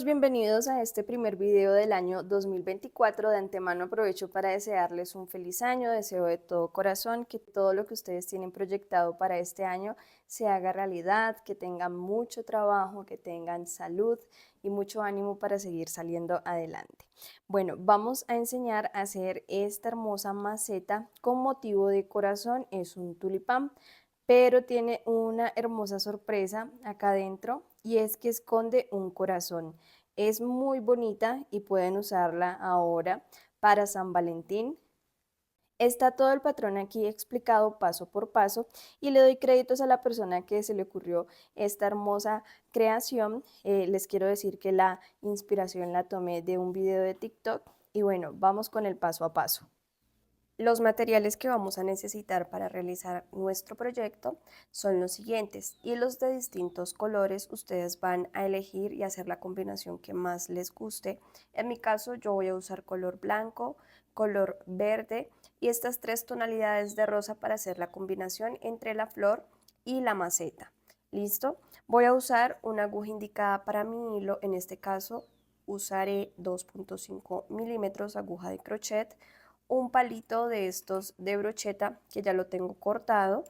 bienvenidos a este primer video del año 2024. De antemano aprovecho para desearles un feliz año, deseo de todo corazón que todo lo que ustedes tienen proyectado para este año se haga realidad, que tengan mucho trabajo, que tengan salud y mucho ánimo para seguir saliendo adelante. Bueno, vamos a enseñar a hacer esta hermosa maceta con motivo de corazón, es un tulipán, pero tiene una hermosa sorpresa acá adentro y es que esconde un corazón. Es muy bonita y pueden usarla ahora para San Valentín. Está todo el patrón aquí explicado paso por paso y le doy créditos a la persona que se le ocurrió esta hermosa creación. Les quiero decir que la inspiración la tomé de un video de TikTok y bueno, vamos con el paso a paso. Los materiales que vamos a necesitar para realizar nuestro proyecto son los siguientes y los de distintos colores ustedes van a elegir y hacer la combinación que más les guste. En mi caso yo voy a usar color blanco, color verde y estas tres tonalidades de rosa para hacer la combinación entre la flor y la maceta. ¿Listo? Voy a usar una aguja indicada para mi hilo, en este caso usaré 2.5 milímetros aguja de crochet, un palito de estos de brocheta que ya lo tengo cortado,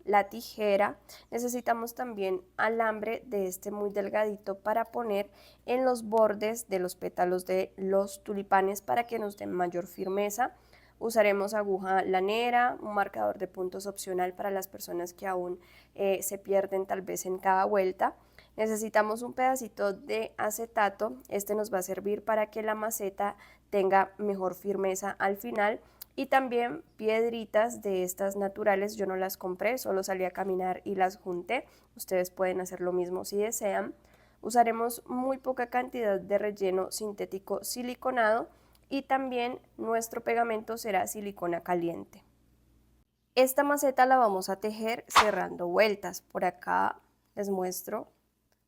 la tijera, necesitamos también alambre de este muy delgadito para poner en los bordes de los pétalos de los tulipanes para que nos den mayor firmeza. Usaremos aguja lanera, un marcador de puntos opcional para las personas que aún se pierden tal vez en cada vuelta. Necesitamos un pedacito de acetato, este nos va a servir para que la maceta tenga mejor firmeza al final, y también piedritas de estas naturales. Yo no las compré, solo salí a caminar y las junté. Ustedes pueden hacer lo mismo si desean. Usaremos muy poca cantidad de relleno sintético siliconado y también nuestro pegamento será silicona caliente. Esta maceta la vamos a tejer cerrando vueltas. Por acá les muestro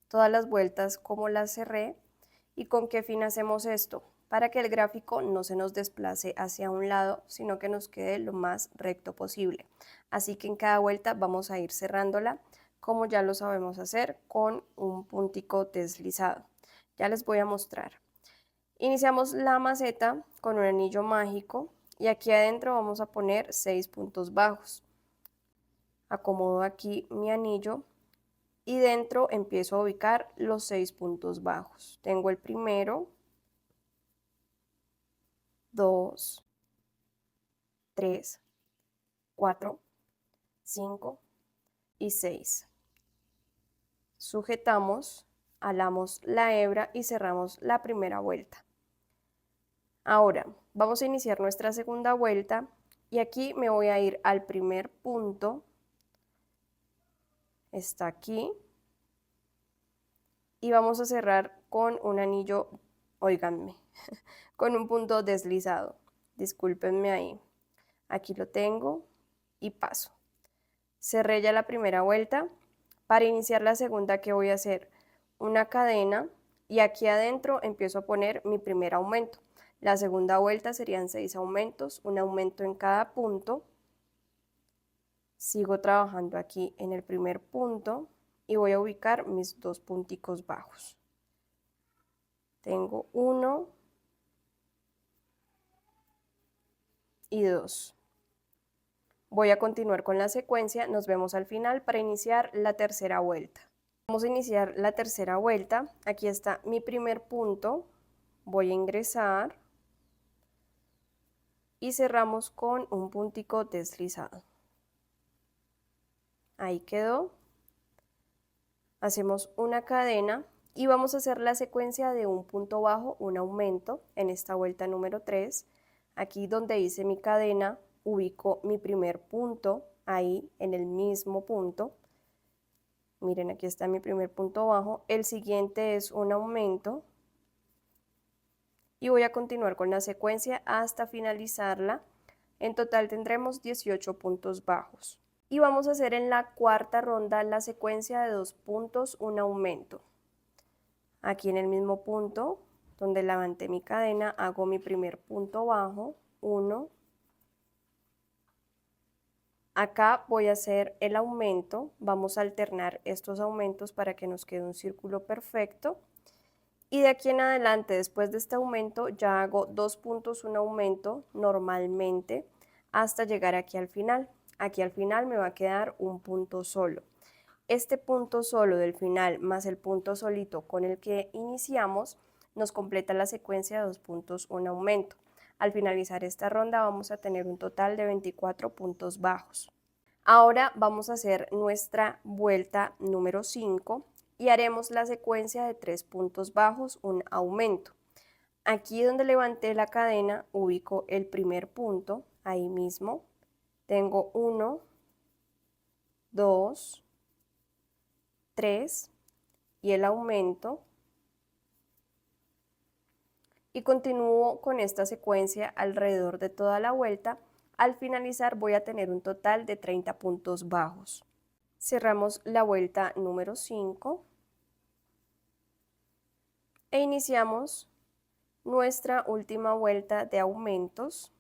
todas las vueltas como las cerré. ¿Y con qué fin hacemos esto? Para que el gráfico no se nos desplace hacia un lado, sino que nos quede lo más recto posible. Así que en cada vuelta vamos a ir cerrándola, como ya lo sabemos hacer, con un puntico deslizado. Ya les voy a mostrar. Iniciamos la maceta con un anillo mágico y aquí adentro vamos a poner 6 puntos bajos. Acomodo aquí mi anillo y dentro empiezo a ubicar los 6 puntos bajos. Tengo el primero, 2, 3, 4, 5 y 6. Sujetamos, alamos la hebra y cerramos la primera vuelta. Ahora vamos a iniciar nuestra segunda vuelta y aquí me voy a ir al primer punto, está aquí, y vamos a cerrar con un anillo, óiganme, con un punto deslizado. Discúlpenme ahí. Aquí lo tengo y paso. Cerré ya la primera vuelta. Para iniciar la segunda, ¿qué voy a hacer? Una cadena y aquí adentro empiezo a poner mi primer aumento. La segunda vuelta serían 6 aumentos, un aumento en cada punto. Sigo trabajando aquí en el primer punto y voy a ubicar mis 2 punticos bajos. Tengo 1 y 2. Voy a continuar con la secuencia, nos vemos al final para iniciar la tercera vuelta. Vamos a iniciar la tercera vuelta, aquí está mi primer punto, voy a ingresar y cerramos con un puntico deslizado. Ahí quedó. Hacemos una cadena y vamos a hacer la secuencia de un punto bajo, un aumento en esta vuelta número 3. Aquí donde hice mi cadena ubico mi primer punto, ahí en el mismo punto. Miren, aquí está mi primer punto bajo. El siguiente es un aumento y voy a continuar con la secuencia hasta finalizarla. En total tendremos 18 puntos bajos. Y vamos a hacer en la cuarta ronda la secuencia de 2 puntos, un aumento. Aquí en el mismo punto donde levanté mi cadena hago mi primer punto bajo, 1. Acá voy a hacer el aumento, vamos a alternar estos aumentos para que nos quede un círculo perfecto. Y de aquí en adelante, después de este aumento, ya hago 2 puntos, un aumento normalmente hasta llegar aquí al final. Aquí al final me va a quedar un punto solo. Este punto solo del final más el punto solito con el que iniciamos nos completa la secuencia de 2 puntos, un aumento. Al finalizar esta ronda vamos a tener un total de 24 puntos bajos. Ahora vamos a hacer nuestra vuelta número 5 y haremos la secuencia de 3 puntos bajos, un aumento. Aquí donde levanté la cadena ubico el primer punto, ahí mismo. Tengo 1, 2, 3 y el aumento. Y continúo con esta secuencia alrededor de toda la vuelta. Al finalizar voy a tener un total de 30 puntos bajos. Cerramos la vuelta número 5 e iniciamos nuestra última vuelta de aumentos.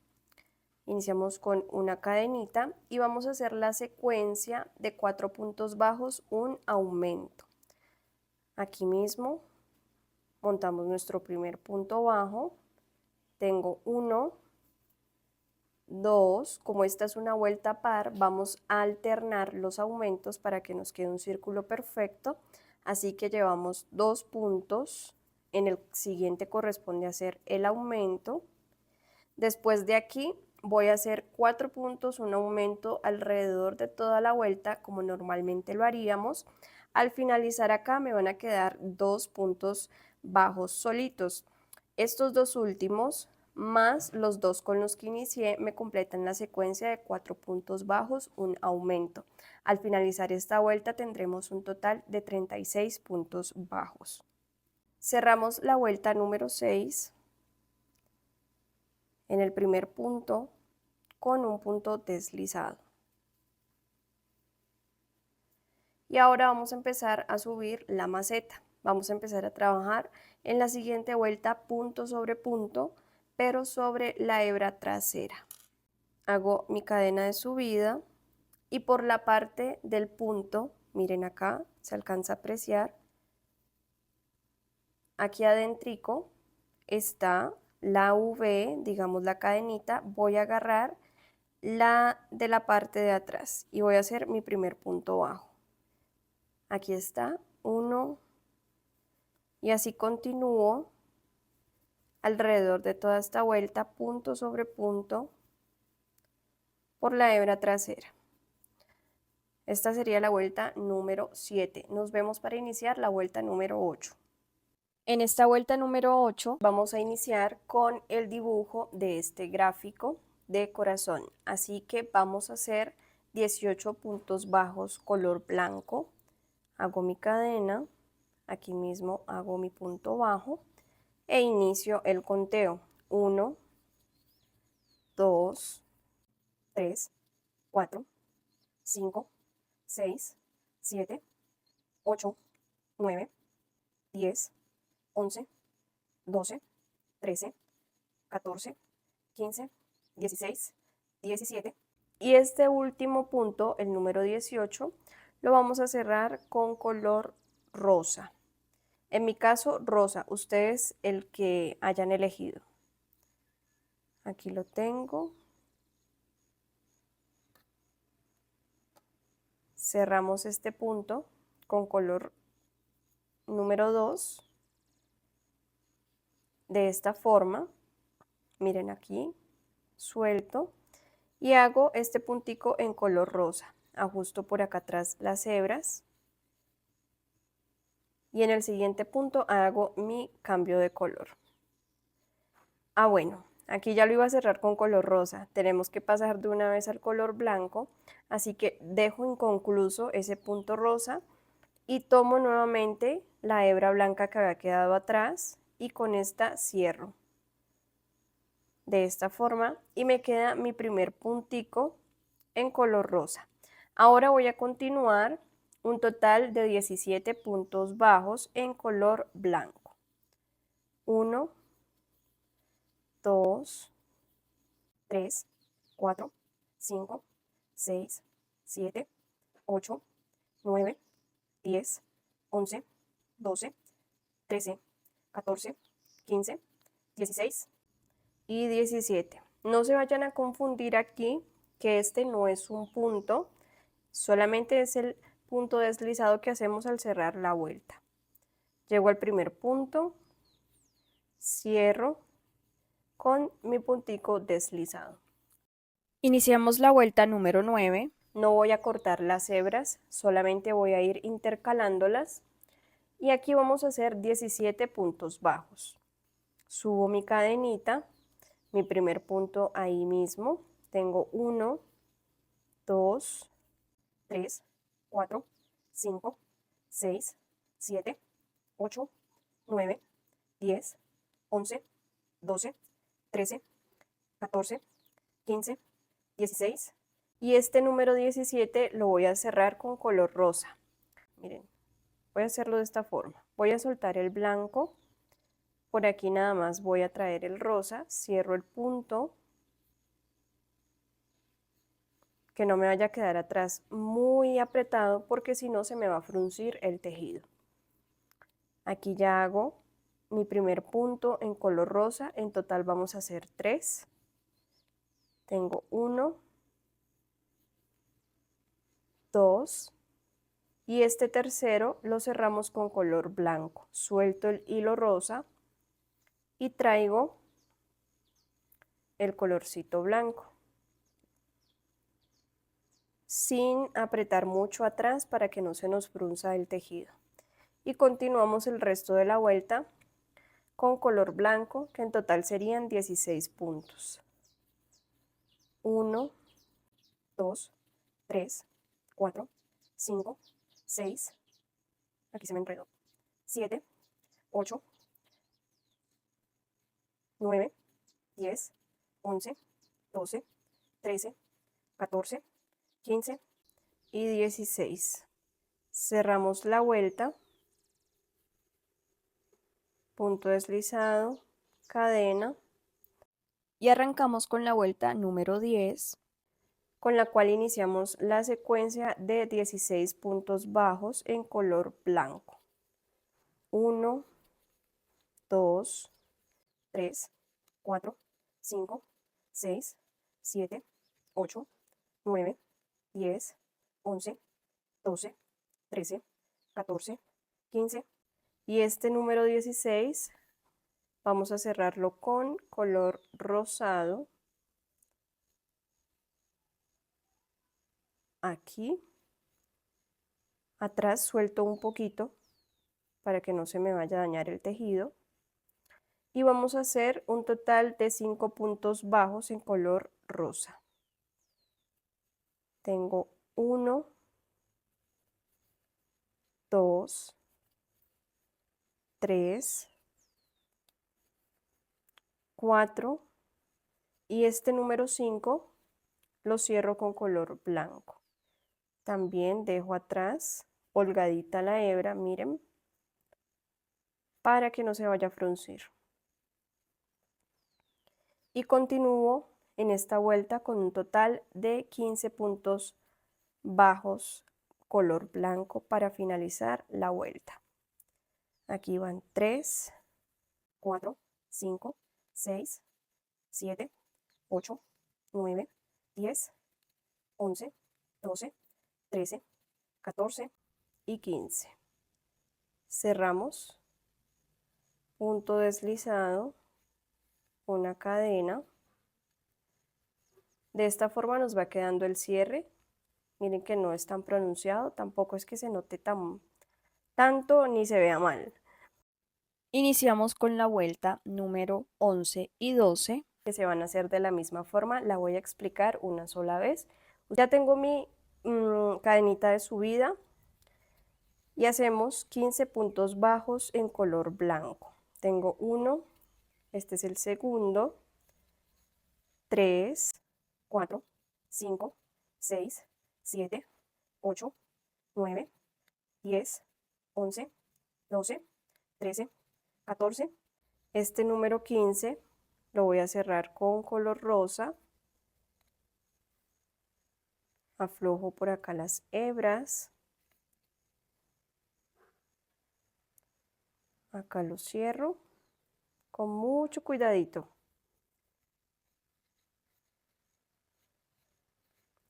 Iniciamos con una cadenita y vamos a hacer la secuencia de 4 puntos bajos, un aumento. Aquí mismo montamos nuestro primer punto bajo. Tengo 1, 2, como esta es una vuelta par, vamos a alternar los aumentos para que nos quede un círculo perfecto. Así que llevamos 2 puntos, en el siguiente corresponde hacer el aumento. Después de aquí voy a hacer 4 puntos, un aumento alrededor de toda la vuelta, como normalmente lo haríamos. Al finalizar acá me van a quedar 2 puntos bajos solitos. Estos dos últimos, más los 2 con los que inicié, me completan la secuencia de 4 puntos bajos, un aumento. Al finalizar esta vuelta tendremos un total de 36 puntos bajos. Cerramos la vuelta número 6 en el primer punto con un punto deslizado. Y ahora vamos a empezar a subir la maceta. Vamos a empezar a trabajar en la siguiente vuelta punto sobre punto, pero sobre la hebra trasera. Hago mi cadena de subida y por la parte del punto, miren acá, se alcanza a apreciar, aquí adentrico está la V, digamos la cadenita, voy a agarrar la de la parte de atrás y voy a hacer mi primer punto bajo. Aquí está, 1, y así continúo alrededor de toda esta vuelta, punto sobre punto, por la hebra trasera. Esta sería la vuelta número 7. Nos vemos para iniciar la vuelta número 8. En esta vuelta número 8 vamos a iniciar con el dibujo de este gráfico de corazón. Así que vamos a hacer 18 puntos bajos color blanco. Hago mi cadena, aquí mismo hago mi punto bajo e inicio el conteo. 1, 2, 3, 4, 5, 6, 7, 8, 9, 10, 11, 12, 13, 14, 15, 16, 17. Y este último punto, el número 18, lo vamos a cerrar con color rosa. En mi caso, rosa. Ustedes el que hayan elegido. Aquí lo tengo. Cerramos este punto con color número 2 de esta forma. Miren aquí, suelto y hago este puntico en color rosa. Ajusto por acá atrás las hebras y en el siguiente punto hago mi cambio de color. Bueno, aquí ya lo iba a cerrar con color rosa. Tenemos que pasar de una vez al color blanco, así que dejo inconcluso ese punto rosa y tomo nuevamente la hebra blanca que había quedado atrás y con esta cierro de esta forma y me queda mi primer puntico en color rosa. Ahora voy a continuar un total de 17 puntos bajos en color blanco. 1, 2, 3, 4, 5, 6, 7, 8, 9, 10, 11, 12, 13, 14, 15, 16 y 17. No se vayan a confundir aquí que este no es un punto, solamente es el punto deslizado que hacemos al cerrar la vuelta. Llego al primer punto, cierro con mi puntico deslizado. Iniciamos la vuelta número 9. No voy a cortar las hebras, solamente voy a ir intercalándolas. Y aquí vamos a hacer 17 puntos bajos. Subo mi cadenita, mi primer punto ahí mismo. Tengo 1, 2, 3, 4, 5, 6, 7, 8, 9, 10, 11, 12, 13, 14, 15, 16 y este número 17 lo voy a cerrar con color rosa. Miren, voy a hacerlo de esta forma. Voy a soltar el blanco, por aquí nada más voy a traer el rosa, cierro el punto, que no me vaya a quedar atrás muy apretado porque si no se me va a fruncir el tejido. Aquí ya hago mi primer punto en color rosa, en total vamos a hacer 3. Tengo 1, 2 y este tercero lo cerramos con color blanco. Suelto el hilo rosa y traigo el colorcito blanco sin apretar mucho atrás para que no se nos frunza el tejido. Y continuamos el resto de la vuelta con color blanco, que en total serían 16 puntos. 1, 2, 3, 4, 5, 6, aquí se me enredó, 7, 8, 9, 10, 11, 12, 13, 14, 15 y 16. Cerramos la vuelta, punto deslizado, cadena y arrancamos con la vuelta número 10, con la cual iniciamos la secuencia de 16 puntos bajos en color blanco. 1, 2, 3, 4, 5, 6, 7, 8, 9, 10, 11, 12, 13, 14, 15 y este número 16 vamos a cerrarlo con color rosado aquí. Atrás suelto un poquito para que no se me vaya a dañar el tejido. Y vamos a hacer un total de 5 puntos bajos en color rosa. Tengo 1, 2, 3, 4 y este número 5 lo cierro con color blanco. También dejo atrás holgadita la hebra, miren, para que no se vaya a fruncir. Y continúo en esta vuelta con un total de 15 puntos bajos color blanco para finalizar la vuelta. Aquí van 3, 4, 5, 6, 7, 8, 9, 10, 11, 12, 13, 14 y 15. Cerramos, punto deslizado, una cadena. De esta forma nos va quedando el cierre. Miren que no es tan pronunciado, tampoco es que se note tanto ni se vea mal. Iniciamos con la vuelta número 11 y 12, que se van a hacer de la misma forma. La voy a explicar una sola vez. Ya tengo mi cadenita de subida y hacemos 15 puntos bajos en color blanco. Tengo 1, este es el segundo, 3, 4, 5, 6, 7, 8, 9, 10, 11, 12, 13, 14. Este número 15 lo voy a cerrar con color rosa. Aflojo por acá las hebras. Acá lo cierro con mucho cuidadito.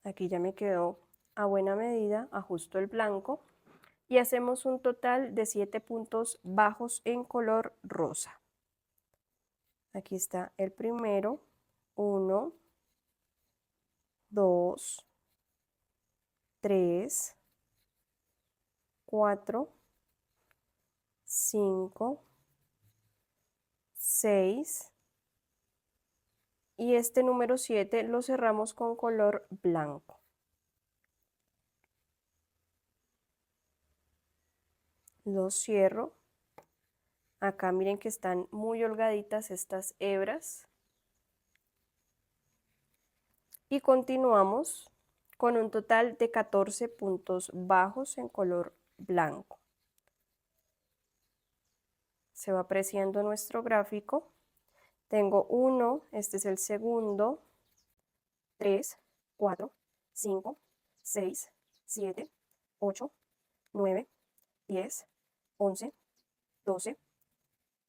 Aquí ya me quedó a buena medida, ajusto el blanco y hacemos un total de 7 puntos bajos en color rosa. Aquí está el primero, 1, 2, 3, 4, 5, 6 y este número 7 lo cerramos con color blanco. Lo cierro. Acá miren que están muy holgaditas estas hebras. Y continuamos con un total de 14 puntos bajos en color blanco. Se va apreciando nuestro gráfico. Tengo 1, este es el segundo, 3, 4, 5, 6, 7, 8, 9, 10, 11, 12,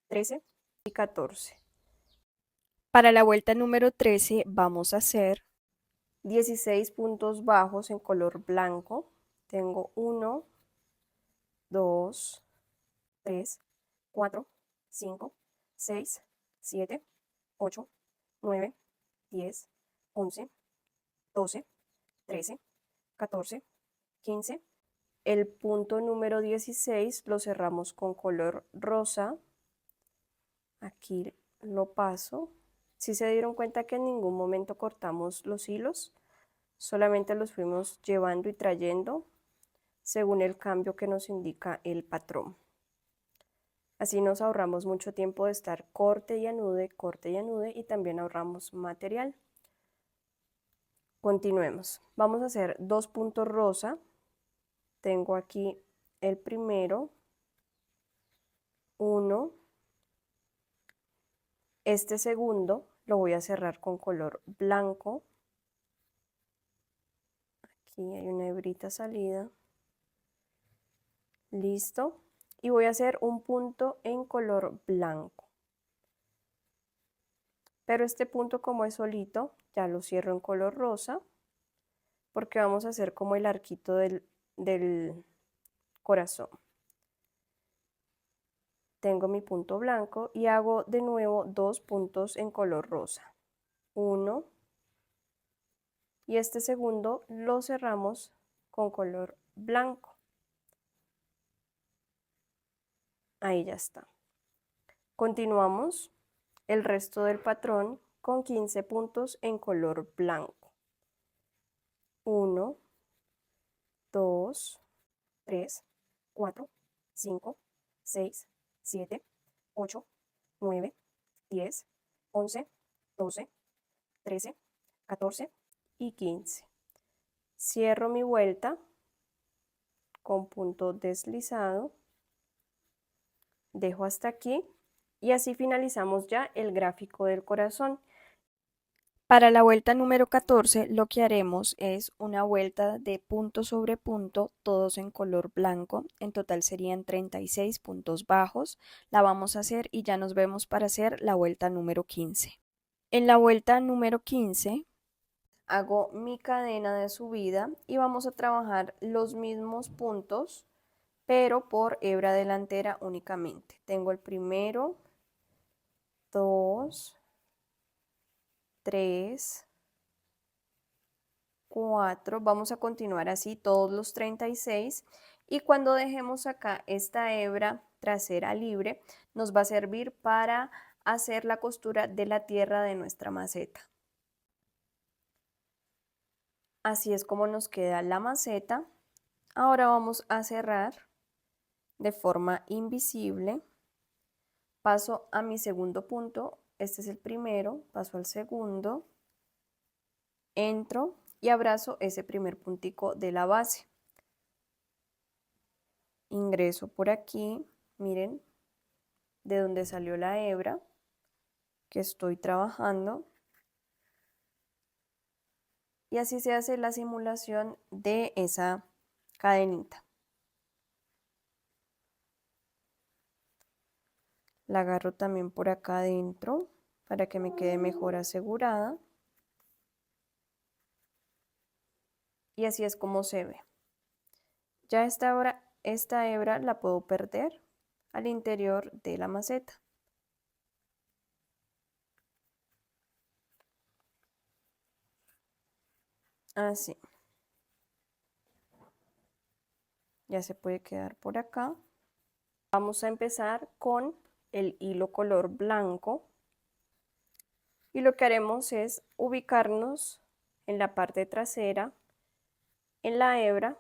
13 y 14. Para la vuelta número 13 vamos a hacer 16 puntos bajos en color blanco. Tengo 1, 2, 3, 4, 5, 6, 7, 8, 9, 10, 11, 12, 13, 14, 15. El punto número 16 lo cerramos con color rosa. Aquí lo paso. Si se dieron cuenta que en ningún momento cortamos los hilos, solamente los fuimos llevando y trayendo según el cambio que nos indica el patrón. Así nos ahorramos mucho tiempo de estar corte y anude y también ahorramos material. Continuemos. Vamos a hacer 2 puntos rosa. Tengo aquí el primero, 1. Este segundo lo voy a cerrar con color blanco. Aquí hay una hebrita salida. Listo. Y voy a hacer un punto en color blanco. Pero este punto, como es solito, ya lo cierro en color rosa, porque vamos a hacer como el arquito del corazón. Tengo mi punto blanco y hago de nuevo 2 puntos en color rosa. 1 y este segundo lo cerramos con color blanco. Ahí ya está. Continuamos el resto del patrón con 15 puntos en color blanco. 1, 2, 3, 4, 5, 6, 7, 8, 9, 10, 11, 12, 13, 14 y 15. Cierro mi vuelta con punto deslizado. Dejo hasta aquí y así finalizamos ya el gráfico del corazón. Para la vuelta número 14 lo que haremos es una vuelta de punto sobre punto, todos en color blanco. En total serían 36 puntos bajos. La vamos a hacer y ya nos vemos para hacer la vuelta número 15. En la vuelta número 15 hago mi cadena de subida y vamos a trabajar los mismos puntos, pero por hebra delantera únicamente. Tengo el primero, 2, 3, 4, vamos a continuar así todos los 36 y cuando dejemos acá esta hebra trasera libre nos va a servir para hacer la costura de la tierra de nuestra maceta. Así es como nos queda la maceta. Ahora vamos a cerrar de forma invisible. Paso a mi segundo punto, este es el primero, paso al segundo, entro y abrazo ese primer puntico de la base. Ingreso por aquí, miren, de donde salió la hebra que estoy trabajando. Y así se hace la simulación de esa cadenita. La agarro también por acá adentro para que me quede mejor asegurada. Y así es como se ve. Ya esta hebra la puedo perder al interior de la maceta. Así. Ya se puede quedar por acá. Vamos a empezar con el hilo color blanco. Y lo que haremos es ubicarnos en la parte trasera, en la hebra,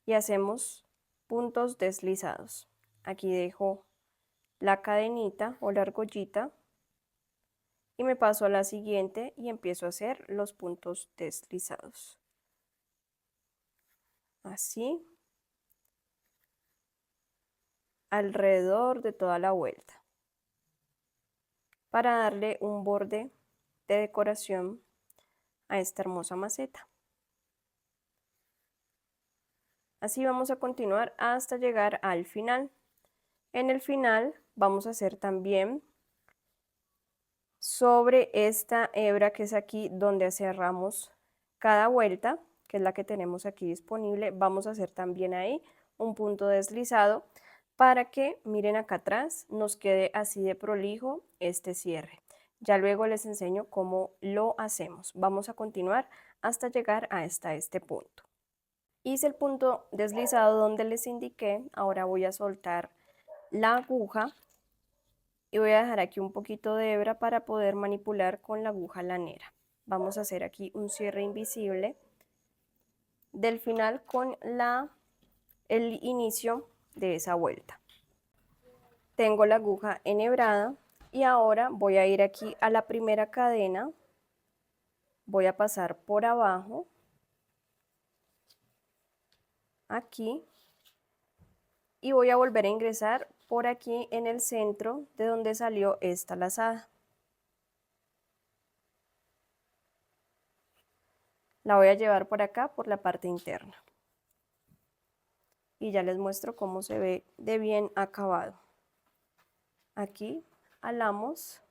y hacemos puntos deslizados. Aquí dejo la cadenita o la argollita y me paso a la siguiente y empiezo a hacer los puntos deslizados. Así, alrededor de toda la vuelta, para darle un borde de decoración a esta hermosa maceta. Así vamos a continuar hasta llegar al final. En el final vamos a hacer también sobre esta hebra que es aquí donde cerramos cada vuelta, que es la que tenemos aquí disponible, vamos a hacer también ahí un punto deslizado para que, miren acá atrás, nos quede así de prolijo este cierre. Ya luego les enseño cómo lo hacemos. Vamos a continuar hasta llegar hasta este punto. Hice el punto deslizado donde les indiqué, ahora voy a soltar la aguja y voy a dejar aquí un poquito de hebra para poder manipular con la aguja lanera. Vamos a hacer aquí un cierre invisible del final con el inicio de esa vuelta. Tengo la aguja enhebrada y ahora voy a ir aquí a la primera cadena, voy a pasar por abajo, aquí, y voy a volver a ingresar por aquí en el centro de donde salió esta lazada. La voy a llevar por acá, por la parte interna. Y ya les muestro cómo se ve de bien acabado. Aquí alamos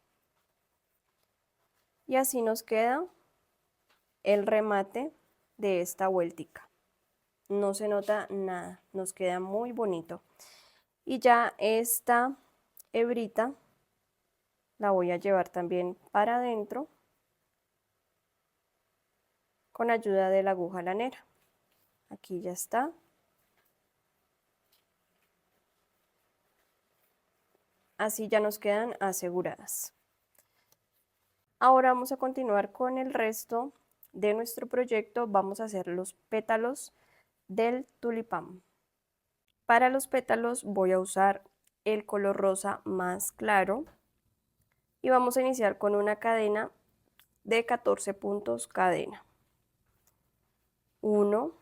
y así nos queda el remate de esta vueltica. No se nota nada, nos queda muy bonito. Y ya esta hebrita la voy a llevar también para adentro con ayuda de la aguja lanera. Aquí ya está. Así ya nos quedan aseguradas. Ahora vamos a continuar con el resto de nuestro proyecto. Vamos a hacer los pétalos del tulipán. Para los pétalos voy a usar el color rosa más claro y vamos a iniciar con una cadena de 14 puntos cadena. 1,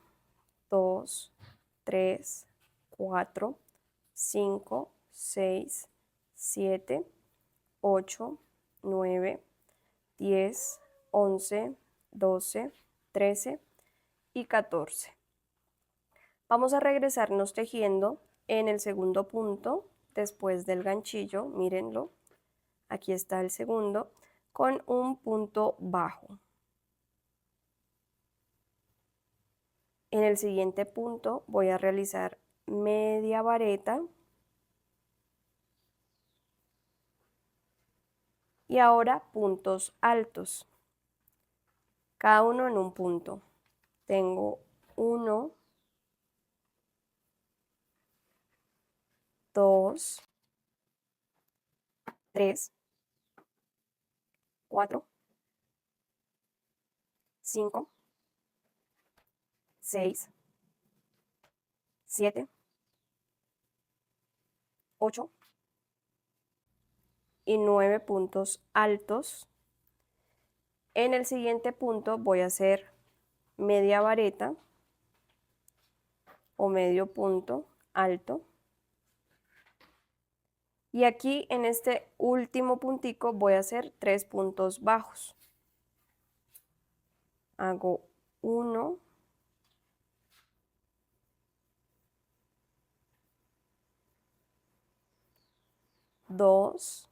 2, 3, 4, 5, 6, 7, 8, 9, 10, 11, 12, 13 y 14. Vamos a regresarnos tejiendo en el segundo punto después del ganchillo, mírenlo, aquí está el segundo, con un punto bajo. En el siguiente punto voy a realizar media vareta y ahora puntos altos, cada uno en un punto. Tengo 1, 2, 3, 4, 5, 6, 7, 8 y 9 puntos altos. En el siguiente punto voy a hacer media vareta o medio punto alto. Y aquí en este último puntico voy a hacer 3 puntos bajos. Hago 1, 2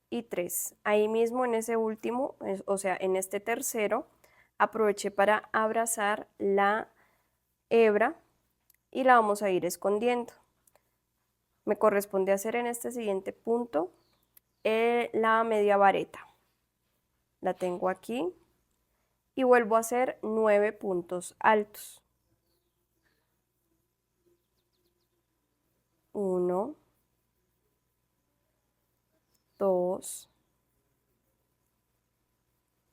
y 3. Ahí mismo en ese último, o sea, en este tercero, aproveché para abrazar la hebra y la vamos a ir escondiendo. Me corresponde hacer en este siguiente punto la media vareta. La tengo aquí y vuelvo a hacer 9 puntos altos. 1, 2,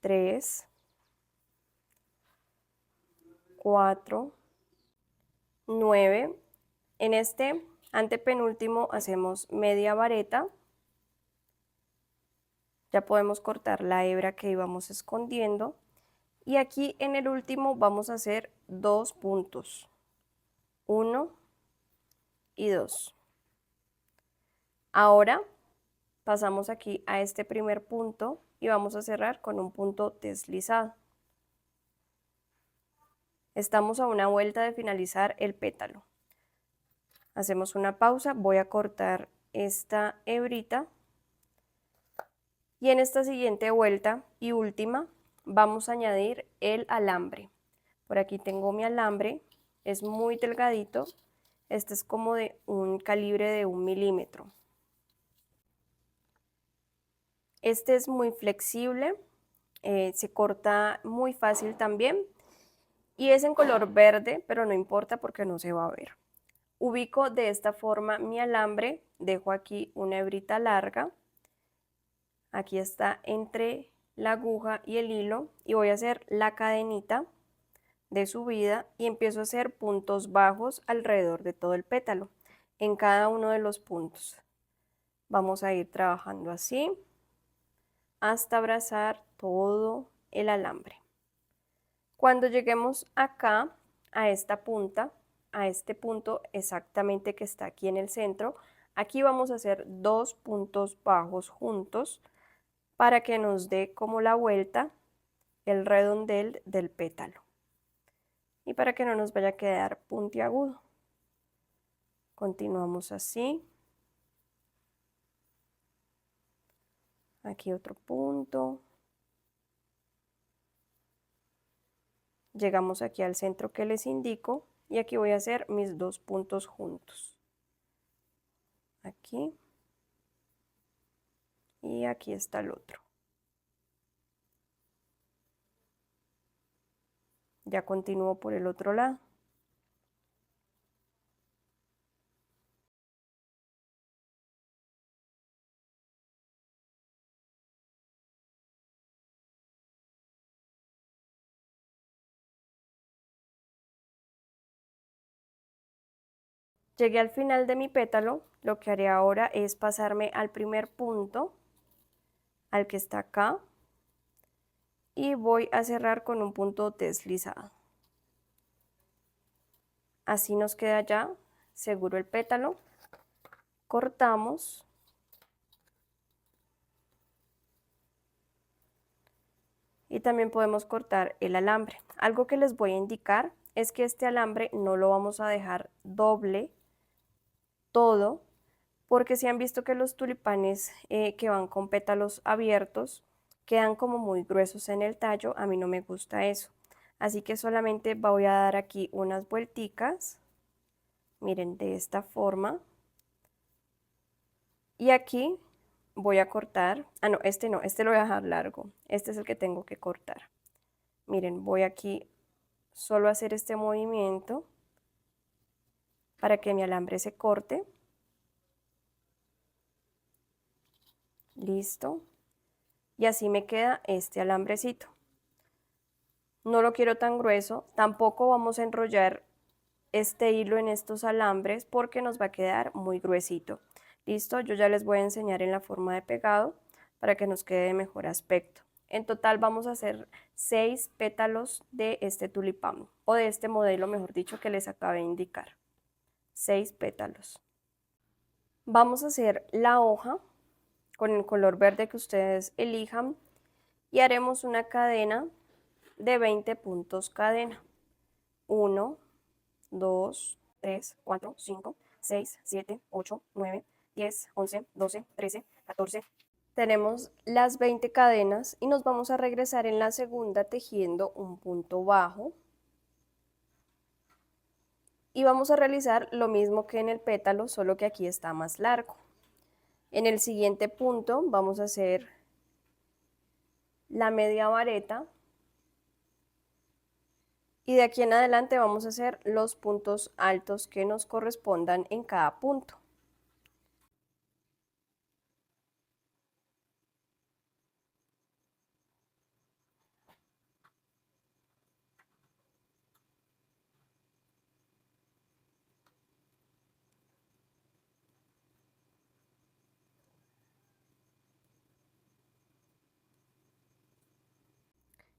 3, 4, 9. En este antepenúltimo hacemos media vareta. Ya podemos cortar la hebra que íbamos escondiendo. Y aquí en el último vamos a hacer 2 puntos. 1 y 2. Ahora pasamos aquí a este primer punto y vamos a cerrar con un punto deslizado. Estamos a una vuelta de finalizar el pétalo. Hacemos una pausa, voy a cortar esta hebrita y en esta siguiente vuelta y última vamos a añadir el alambre. Por aquí tengo mi alambre, es muy delgadito, este es como de un calibre de 1 milímetro. Este es muy flexible, se corta muy fácil también y es en color verde, pero no importa porque no se va a ver. Ubico de esta forma mi alambre, dejo aquí una hebrita larga, aquí está entre la aguja y el hilo y voy a hacer la cadenita de subida y empiezo a hacer puntos bajos alrededor de todo el pétalo, en cada uno de los puntos. Vamos a ir trabajando así hasta abrazar todo el alambre. Cuando lleguemos acá, a esta punta, a este punto exactamente que está aquí en el centro, aquí vamos a hacer 2 puntos bajos juntos para que nos dé como la vuelta el redondel del pétalo y para que no nos vaya a quedar puntiagudo. Continuamos así. Aquí otro punto. Llegamos aquí al centro que les indico y aquí voy a hacer mis 2 puntos juntos. Aquí. Y aquí está el otro. Ya continúo por el otro lado. Llegué al final de mi pétalo, lo que haré ahora es pasarme al primer punto, al que está acá, y voy a cerrar con un punto deslizado. Así nos queda ya seguro el pétalo. Cortamos. Y también podemos cortar el alambre. Algo que les voy a indicar es que este alambre no lo vamos a dejar doble todo, porque si han visto que los tulipanes que van con pétalos abiertos quedan como muy gruesos en el tallo, a mí no me gusta eso. Así que solamente voy a dar aquí unas vuelticas, miren, de esta forma. Y aquí voy a cortar, no, este lo voy a dejar largo, este es el que tengo que cortar. Miren, voy aquí solo a hacer este movimiento para que mi alambre se corte. Listo. Y así me queda este alambrecito. No lo quiero tan grueso, tampoco vamos a enrollar este hilo en estos alambres porque nos va a quedar muy gruesito. Listo, yo ya les voy a enseñar en la forma de pegado para que nos quede de mejor aspecto. En total vamos a hacer 6 pétalos de este tulipán o de este modelo, mejor dicho, que les acabé de indicar. 6 pétalos. Vamos a hacer la hoja con el color verde que ustedes elijan y haremos una cadena de 20 puntos cadena. 1, 2, 3, 4, 5, 6, 7, 8, 9, 10, 11, 12, 13, 14. Tenemos las 20 cadenas y nos vamos a regresar en la segunda tejiendo un punto bajo. Y vamos a realizar lo mismo que en el pétalo, solo que aquí está más largo. En el siguiente punto vamos a hacer la media vareta y de aquí en adelante vamos a hacer los puntos altos que nos correspondan en cada punto.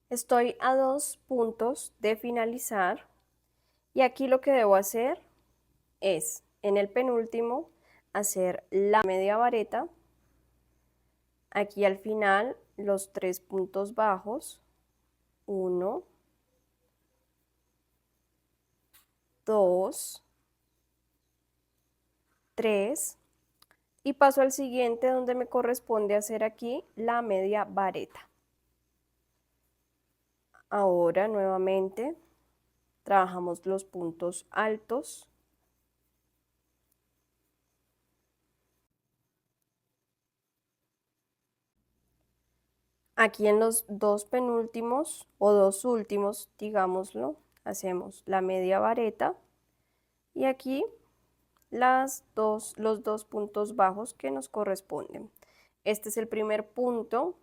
Estoy a 2 puntos de finalizar y aquí lo que debo hacer es en el penúltimo hacer la media vareta, aquí al final los 3 puntos bajos, 1, 2, 3 y paso al siguiente donde me corresponde hacer aquí la media vareta. Ahora nuevamente trabajamos los puntos altos. Aquí en los dos penúltimos o dos últimos, digámoslo, hacemos la media vareta y aquí los dos puntos bajos que nos corresponden. Este es el primer punto,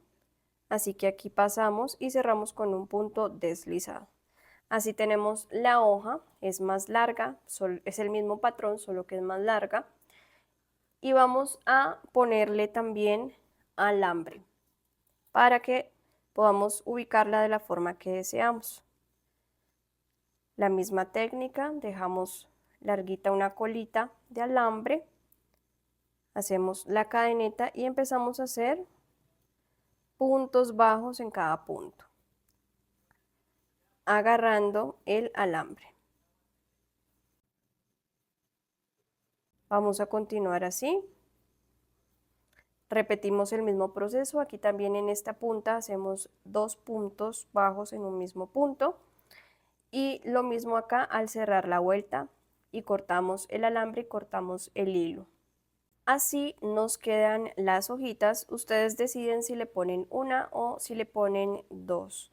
así que aquí pasamos y cerramos con un punto deslizado. Así tenemos la hoja, es más larga, es el mismo patrón, solo que es más larga. Y vamos a ponerle también alambre para que podamos ubicarla de la forma que deseamos. La misma técnica, dejamos larguita una colita de alambre, hacemos la cadeneta y empezamos a hacer puntos bajos en cada punto, agarrando el alambre. Vamos a continuar así. Repetimos el mismo proceso, aquí también en esta punta hacemos 2 puntos bajos en un mismo punto y lo mismo acá al cerrar la vuelta y cortamos el alambre y cortamos el hilo. Así nos quedan las hojitas, ustedes deciden si le ponen una o si le ponen dos.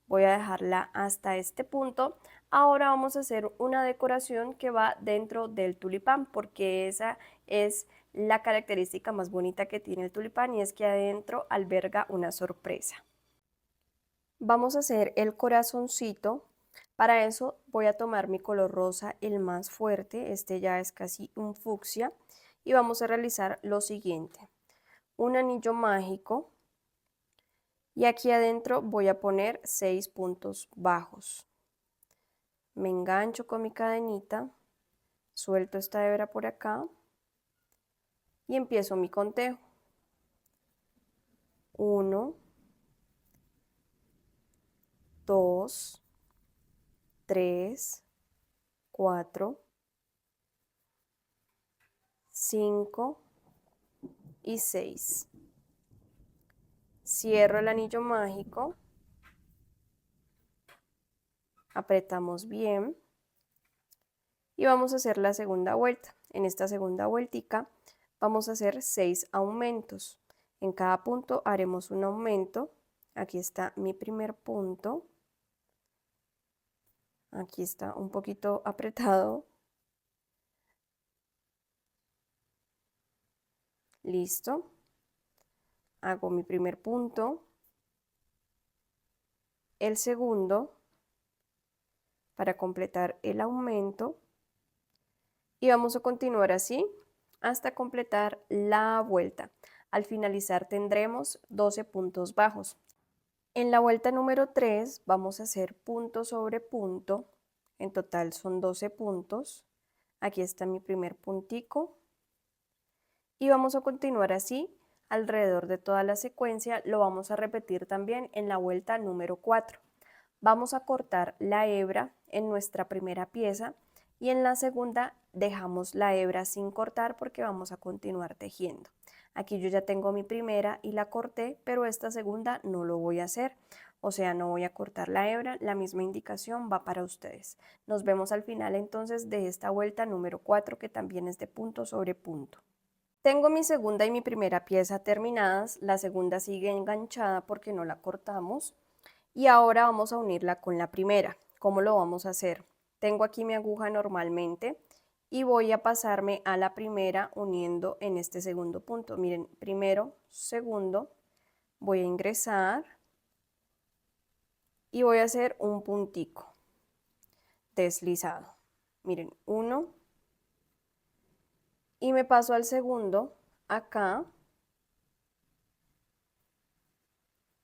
Voy a dejarla hasta este punto. Ahora vamos a hacer una decoración que va dentro del tulipán porque esa es la característica más bonita que tiene el tulipán y es que adentro alberga una sorpresa. Vamos a hacer el corazoncito. Para eso voy a tomar mi color rosa, el más fuerte, este ya es casi un fucsia, y vamos a realizar lo siguiente. Un anillo mágico y aquí adentro voy a poner 6 puntos bajos. Me engancho con mi cadenita, suelto esta hebra por acá y empiezo mi conteo. 1, 2, 3, 4, 5 y 6. Cierro el anillo mágico, apretamos bien y vamos a hacer la segunda vuelta. En esta segunda vueltica vamos a hacer 6 aumentos. En cada punto haremos un aumento. Aquí está mi primer punto. Aquí está un poquito apretado. Listo. Hago mi primer punto. El segundo para completar el aumento. Y vamos a continuar así hasta completar la vuelta. Al finalizar tendremos 12 puntos bajos. En la vuelta número 3 vamos a hacer punto sobre punto. En total son 12 puntos. Aquí está mi primer puntico. Y vamos a continuar así alrededor de toda la secuencia. Lo vamos a repetir también en la vuelta número 4. Vamos a cortar la hebra en nuestra primera pieza y en la segunda dejamos la hebra sin cortar porque vamos a continuar tejiendo. Aquí yo ya tengo mi primera y la corté, pero esta segunda no lo voy a hacer. O sea, no voy a cortar la hebra, la misma indicación va para ustedes. Nos vemos al final entonces de esta vuelta número 4 que también es de punto sobre punto. Tengo mi segunda y mi primera pieza terminadas, la segunda sigue enganchada porque no la cortamos y ahora vamos a unirla con la primera. ¿Cómo lo vamos a hacer? Tengo aquí mi aguja normalmente y voy a pasarme a la primera uniendo en este segundo punto. Miren, primero, segundo, voy a ingresar y voy a hacer un puntico deslizado. Miren, uno y me paso al segundo acá,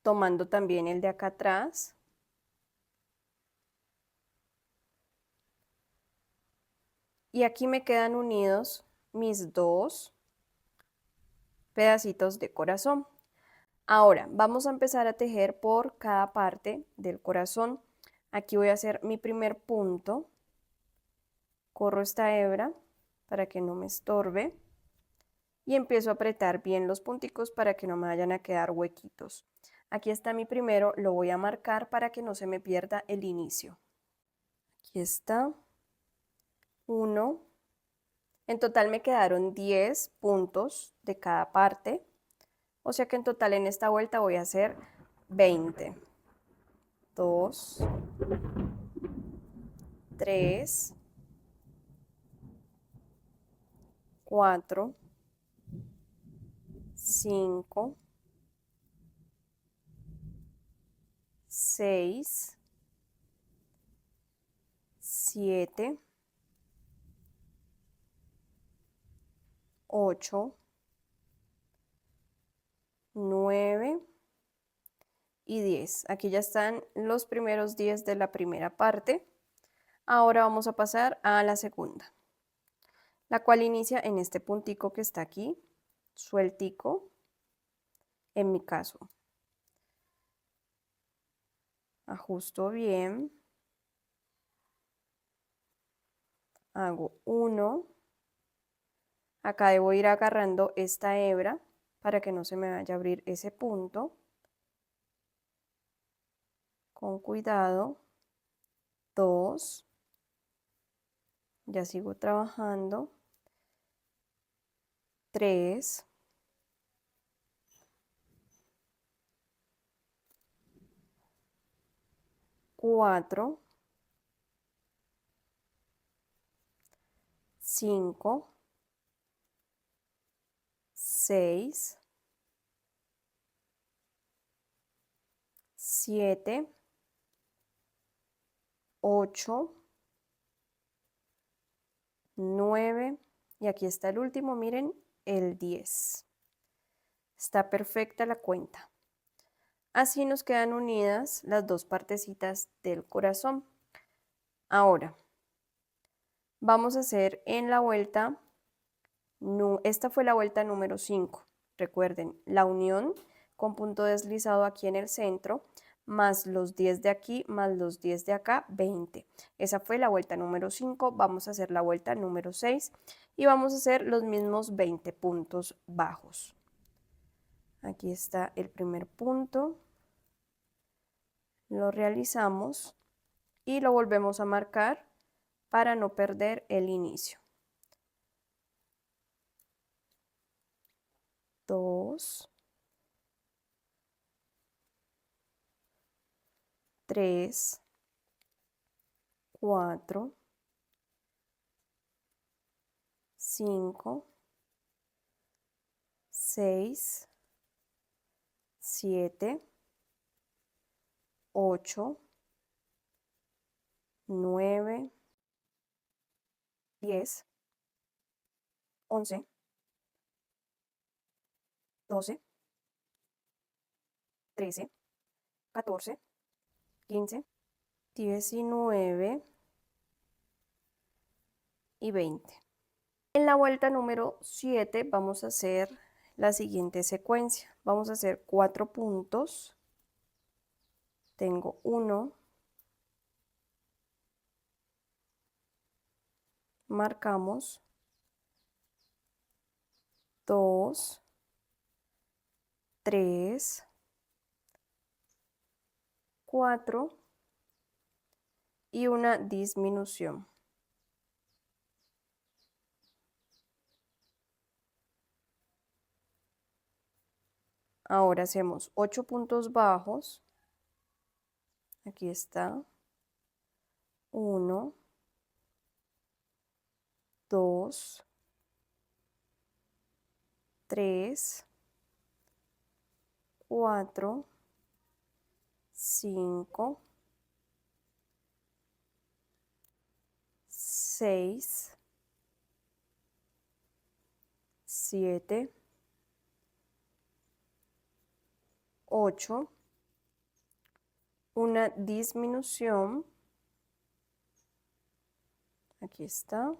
tomando también el de acá atrás. Y aquí me quedan unidos mis dos pedacitos de corazón. Ahora vamos a empezar a tejer por cada parte del corazón. Aquí voy a hacer mi primer punto. Corro esta hebra para que no me estorbe. Y empiezo a apretar bien los punticos para que no me vayan a quedar huequitos. Aquí está mi primero, lo voy a marcar para que no se me pierda el inicio. Aquí está. 1. En total me quedaron 10 puntos de cada parte. O sea que en total en esta vuelta voy a hacer 20. 2, 3, 4, 5, 6, 7, 8, 9 y 10. Aquí ya están los primeros 10 de la primera parte. Ahora vamos a pasar a la segunda, la cual inicia en este puntico que está aquí, sueltico, en mi caso. Ajusto bien. Hago 1. Acá debo ir agarrando esta hebra para que no se me vaya a abrir ese punto. Con cuidado. 2. Ya sigo trabajando. 3. 4. 5. 6. 7. 8. 9. Y aquí está el último, miren, el 10. Está perfecta la cuenta. Así nos quedan unidas las dos partecitas del corazón. Ahora, vamos a hacer en la vuelta, esta fue la vuelta número 5. Recuerden, la unión con punto deslizado aquí en el centro, más los 10 de aquí, más los 10 de acá, 20. Esa fue la vuelta número 5. Vamos a hacer la vuelta número 6 y vamos a hacer los mismos 20 puntos bajos. Aquí está el primer punto. Lo realizamos y lo volvemos a marcar para no perder el inicio. 2, 3, 4, 5, 6, 7, 8, 9, 10, 11, 12, 13, 14, 15, 19 y 20. En la vuelta número 7 vamos a hacer la siguiente secuencia. Vamos a hacer 4 puntos. Tengo 1, marcamos 2, 3, 4 y una disminución. Ahora hacemos 8 puntos bajos. Aquí está. 1, 2, 3, 4, 5, 6, 7, 8, una disminución. Aquí está.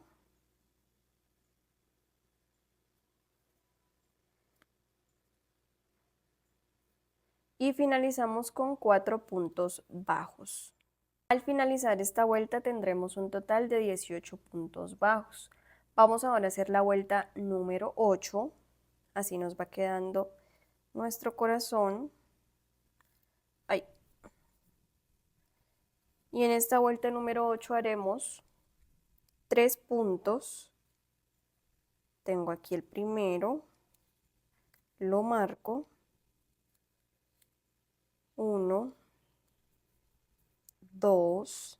Y finalizamos con 4 puntos bajos. Al finalizar esta vuelta tendremos un total de 18 puntos bajos. Vamos ahora a hacer la vuelta número 8. Así nos va quedando nuestro corazón. Ahí. Y en esta vuelta número 8 haremos 3 puntos. Tengo aquí el primero. Lo marco. 1, 2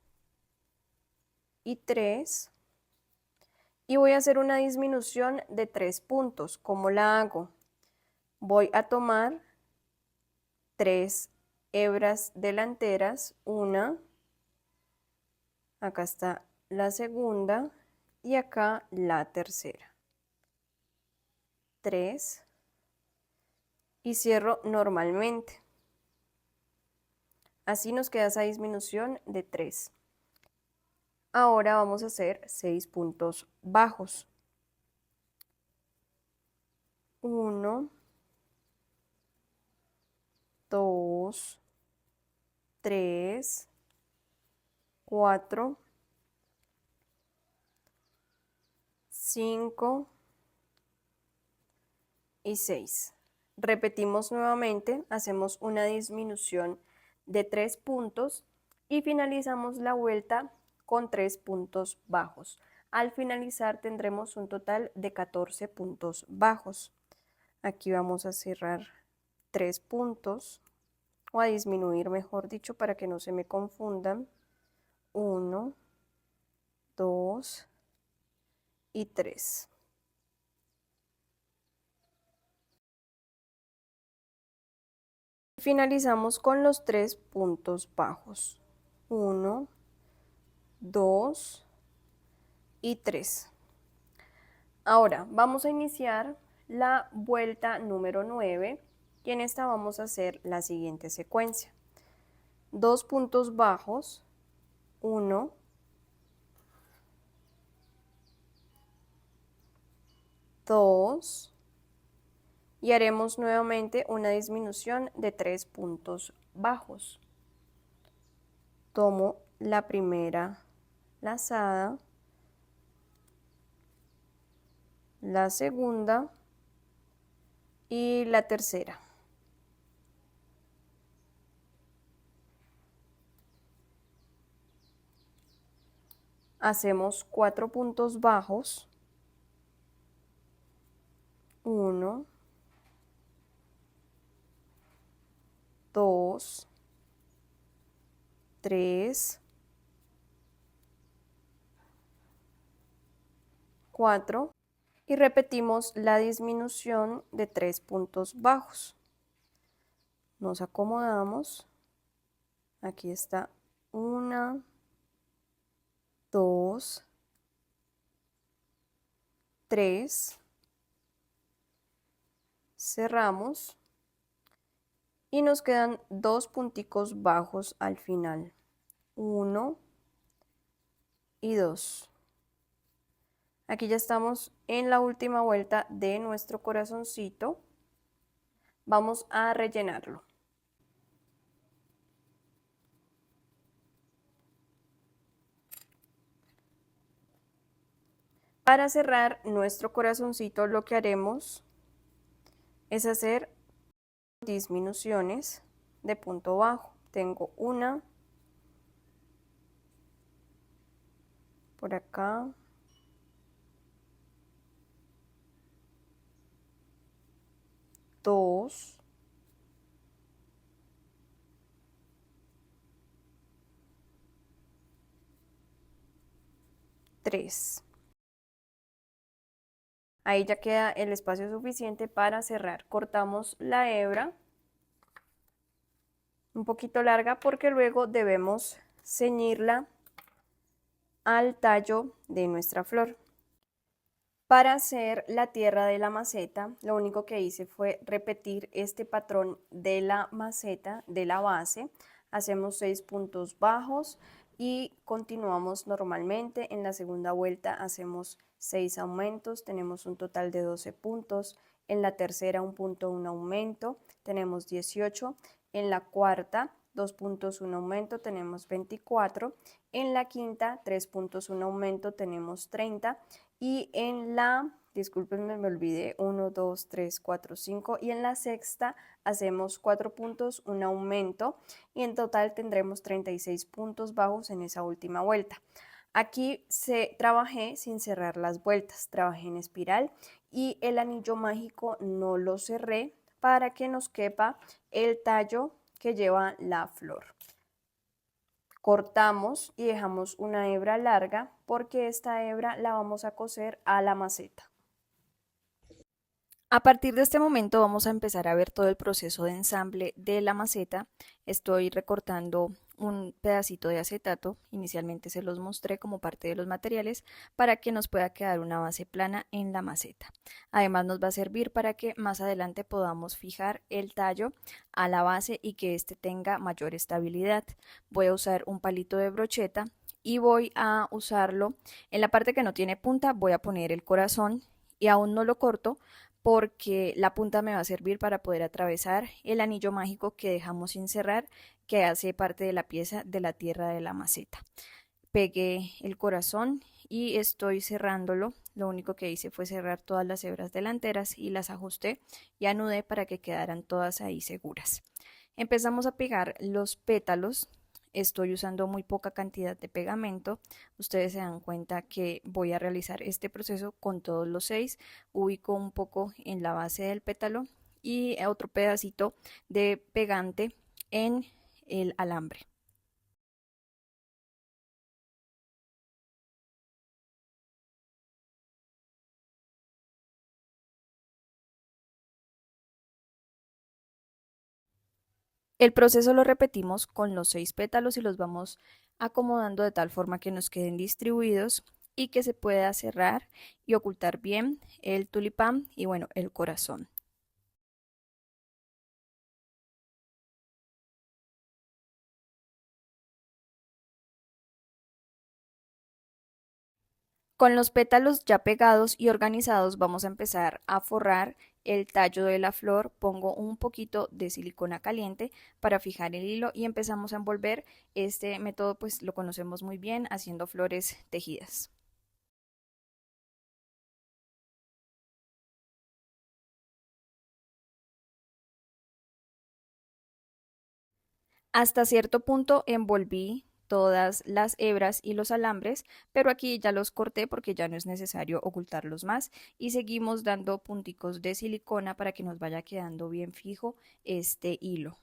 y 3. Y voy a hacer una disminución de 3 puntos. ¿Cómo la hago? Voy a tomar 3 hebras delanteras, una, acá está la segunda y acá la tercera. 3 y cierro normalmente. Así nos queda esa disminución de 3. Ahora vamos a hacer 6 puntos bajos. 1, 2, 3, 4, 5 y 6. Repetimos nuevamente, hacemos una disminución de 3 puntos y finalizamos la vuelta con 3 puntos bajos. Al finalizar tendremos un total de 14 puntos bajos. Aquí vamos a cerrar 3 puntos o a disminuir, mejor dicho, para que no se me confundan. 1, 2 y 3. Finalizamos con los 3 puntos bajos. 1, 2 y 3. Ahora vamos a iniciar la vuelta número 9 y en esta vamos a hacer la siguiente secuencia. 2 puntos bajos, 1, 2 y haremos nuevamente una disminución de 3 puntos bajos. Tomo la primera lazada, la segunda y la tercera. Hacemos 4 puntos bajos, 1, 2, 3, 4 y repetimos la disminución de 3 puntos bajos. Nos acomodamos. Aquí está 1, 2, 3. Cerramos y nos quedan 2 punticos bajos al final. 1 y 2. Aquí ya estamos en la última vuelta de nuestro corazoncito. Vamos a rellenarlo. Para cerrar nuestro corazoncito lo que haremos es hacer disminuciones de punto bajo. Tengo una por acá, dos, tres. Ahí ya queda el espacio suficiente para cerrar. Cortamos la hebra un poquito larga porque luego debemos ceñirla al tallo de nuestra flor. Para hacer la tierra de la maceta, lo único que hice fue repetir este patrón de la maceta, de la base. Hacemos 6 puntos bajos y continuamos normalmente. En la segunda vuelta hacemos 6 aumentos, tenemos un total de 12 puntos. En la tercera, un punto, un aumento, tenemos 18. En la cuarta, 2 puntos, un aumento, tenemos 24. En la quinta, 3 puntos, un aumento, tenemos 30. Y en la, discúlpenme, me olvidé, 1, 2, 3, 4, 5. Y en la sexta hacemos 4 puntos, un aumento. Y en total tendremos 36 puntos bajos en esa última vuelta. Aquí trabajé sin cerrar las vueltas, trabajé en espiral y el anillo mágico no lo cerré para que nos quepa el tallo que lleva la flor. Cortamos y dejamos una hebra larga porque esta hebra la vamos a coser a la maceta. A partir de este momento vamos a empezar a ver todo el proceso de ensamble de la maceta. Estoy recortando un pedacito de acetato, inicialmente se los mostré como parte de los materiales para que nos pueda quedar una base plana en la maceta. Además nos va a servir para que más adelante podamos fijar el tallo a la base y que éste tenga mayor estabilidad. Voy a usar un palito de brocheta y voy a usarlo en la parte que no tiene punta, voy a poner el corazón y aún no lo corto porque la punta me va a servir para poder atravesar el anillo mágico que dejamos sin cerrar, que hace parte de la pieza de la tierra de la maceta. Pegué el corazón y estoy cerrándolo. Lo único que hice fue cerrar todas las hebras delanteras y las ajusté y anudé para que quedaran todas ahí seguras. Empezamos a pegar los pétalos. Estoy usando muy poca cantidad de pegamento. Ustedes se dan cuenta que voy a realizar este proceso con todos los 6. Ubico un poco en la base del pétalo y otro pedacito de pegante en el alambre. El proceso lo repetimos con los 6 pétalos y los vamos acomodando de tal forma que nos queden distribuidos y que se pueda cerrar y ocultar bien el tulipán y bueno, el corazón. Con los pétalos ya pegados y organizados vamos a empezar a forrar el tallo de la flor. Pongo un poquito de silicona caliente para fijar el hilo y empezamos a envolver. Este método pues lo conocemos muy bien haciendo flores tejidas. Hasta cierto punto envolví todas las hebras y los alambres, pero aquí ya los corté porque ya no es necesario ocultarlos más y seguimos dando punticos de silicona para que nos vaya quedando bien fijo este hilo.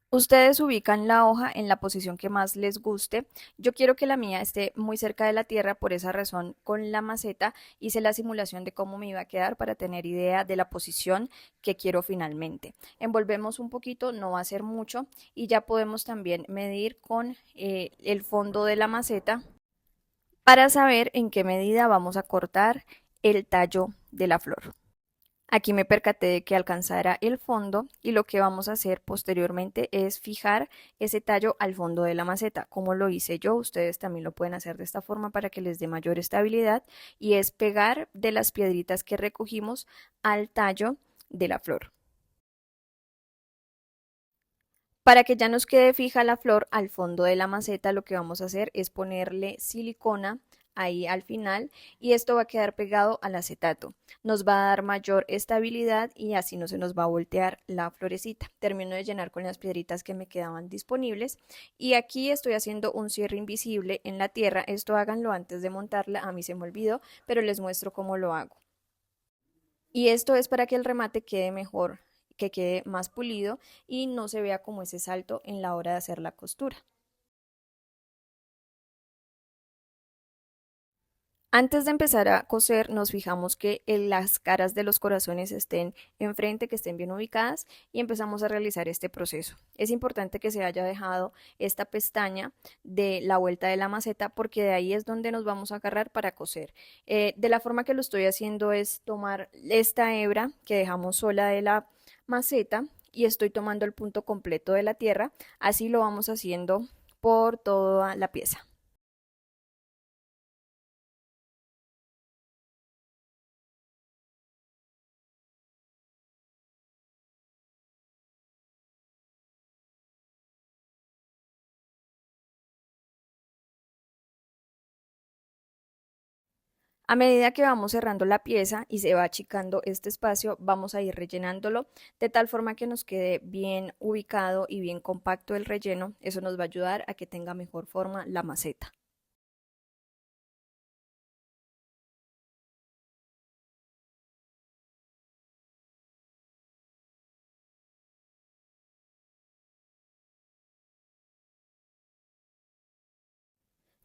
Ustedes ubican la hoja en la posición que más les guste. Yo quiero que la mía esté muy cerca de la tierra, por esa razón con la maceta hice la simulación de cómo me iba a quedar para tener idea de la posición que quiero finalmente. Envolvemos un poquito, no va a ser mucho y ya podemos también medir con el fondo de la maceta para saber en qué medida vamos a cortar el tallo de la flor. Aquí me percaté de que alcanzara el fondo y lo que vamos a hacer posteriormente es fijar ese tallo al fondo de la maceta. Como lo hice yo, ustedes también lo pueden hacer de esta forma para que les dé mayor estabilidad y es pegar de las piedritas que recogimos al tallo de la flor. Para que ya nos quede fija la flor al fondo de la maceta, lo que vamos a hacer es ponerle silicona ahí al final y esto va a quedar pegado al acetato. Nos va a dar mayor estabilidad y así no se nos va a voltear la florecita. Termino de llenar con las piedritas que me quedaban disponibles y aquí estoy haciendo un cierre invisible en la tierra. Esto háganlo antes de montarla, a mí se me olvidó, pero les muestro cómo lo hago. Y esto es para que el remate quede mejor, que quede más pulido y no se vea como ese salto en la hora de hacer la costura. Antes de empezar a coser, nos fijamos que las caras de los corazones estén enfrente, que estén bien ubicadas y empezamos a realizar este proceso. Es importante que se haya dejado esta pestaña de la vuelta de la maceta porque de ahí es donde nos vamos a agarrar para coser. De la forma que lo estoy haciendo es tomar esta hebra que dejamos sola de la maceta y estoy tomando el punto completo de la tierra. Así lo vamos haciendo por toda la pieza. A medida que vamos cerrando la pieza y se va achicando este espacio, vamos a ir rellenándolo de tal forma que nos quede bien ubicado y bien compacto el relleno. Eso nos va a ayudar a que tenga mejor forma la maceta.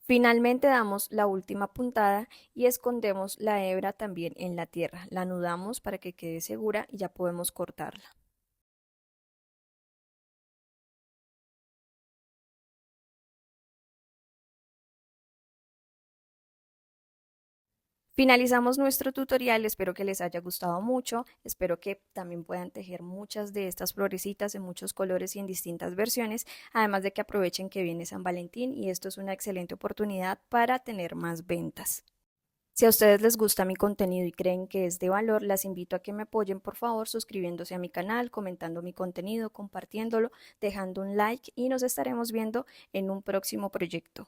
Finalmente damos la última puntada y escondemos la hebra también en la tierra. La anudamos para que quede segura y ya podemos cortarla. Finalizamos nuestro tutorial, espero que les haya gustado mucho, espero que también puedan tejer muchas de estas florecitas en muchos colores y en distintas versiones, además de que aprovechen que viene San Valentín y esto es una excelente oportunidad para tener más ventas. Si a ustedes les gusta mi contenido y creen que es de valor, las invito a que me apoyen por favor suscribiéndose a mi canal, comentando mi contenido, compartiéndolo, dejando un like y nos estaremos viendo en un próximo proyecto.